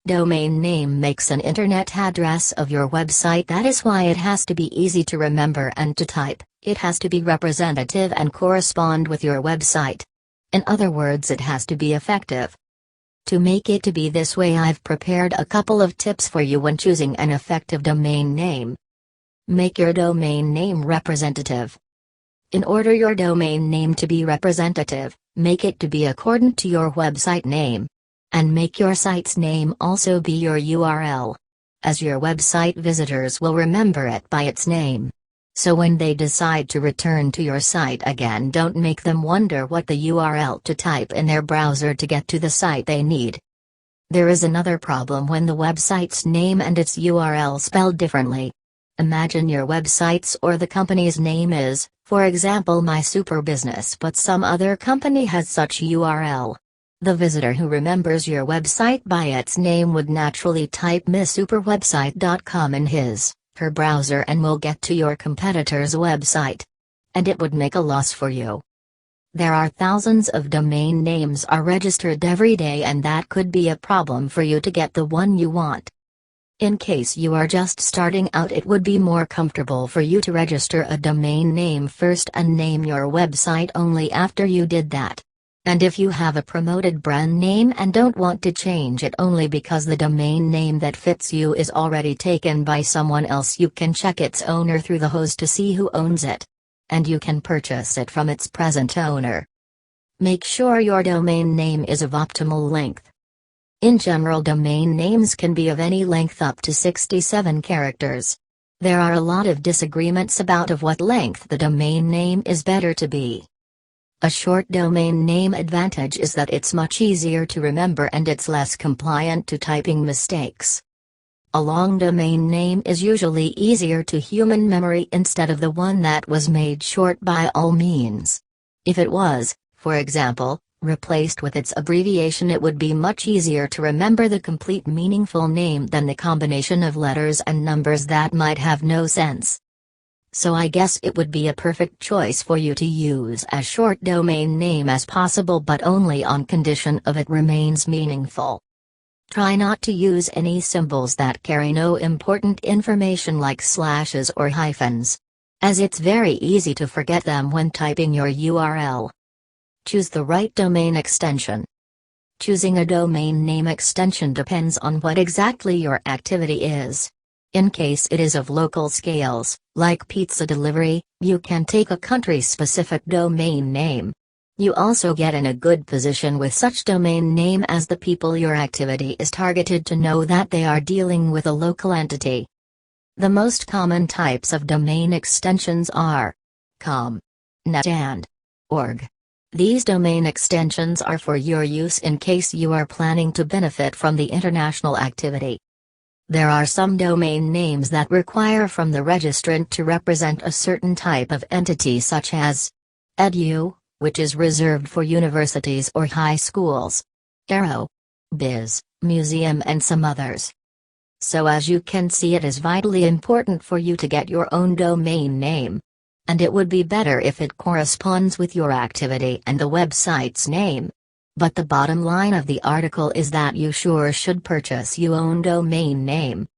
Domain name makes an internet address of your website. That is why it has to be easy to remember and to type. It has to be representative and correspond with your website. In other words, it has to be effective. To make it to be this way, I've prepared a couple of tips for you when choosing an effective domain name. Make your domain name representative. In order your domain name to be representative, make it to be accordant to your website name. And make your site's name also be your URL. As your website visitors will remember it by its name. So when they decide to return to your site again, don't make them wonder what the URL to type in their browser to get to the site they need. There is another problem when the website's name and its URL spelled differently. Imagine your website's or the company's name is, for example, My Super Business, but some other company has such URL. The visitor who remembers your website by its name would naturally type mysuperwebsite.com in her browser and will get to your competitor's website. And it would make a loss for you. There are thousands of domain names are registered every day, and that could be a problem for you to get the one you want. In case you are just starting out, it would be more comfortable for you to register a domain name first and name your website only after you did that. And if you have a promoted brand name and don't want to change it only because the domain name that fits you is already taken by someone else, you can check its owner through the host to see who owns it. And you can purchase it from its present owner. Make sure your domain name is of optimal length. In general, domain names can be of any length up to 67 characters. There are a lot of disagreements about of what length the domain name is better to be. A short domain name advantage is that it's much easier to remember and it's less compliant to typing mistakes. A long domain name is usually easier to human memory instead of the one that was made short by all means. If it was, for example, replaced with its abbreviation, it would be much easier to remember the complete meaningful name than the combination of letters and numbers that might have no sense. So I guess it would be a perfect choice for you to use as short domain name as possible, but only on condition of it remains meaningful. Try not to use any symbols that carry no important information like slashes or hyphens, as it's very easy to forget them when typing your URL. Choose the right domain extension. Choosing a domain name extension depends on what exactly your activity is. In case it is of local scales, like pizza delivery, you can take a country-specific domain name. You also get in a good position with such domain name as the people your activity is targeted to know that they are dealing with a local entity. The most common types of domain extensions are .com, .net and .org. These domain extensions are for your use in case you are planning to benefit from the international activity. There are some domain names that require from the registrant to represent a certain type of entity, such as edu, which is reserved for universities or high schools, aero, biz, museum, and some others. So as you can see, it is vitally important for you to get your own domain name. And it would be better if it corresponds with your activity and the website's name. But the bottom line of the article is that you sure should purchase your own domain name.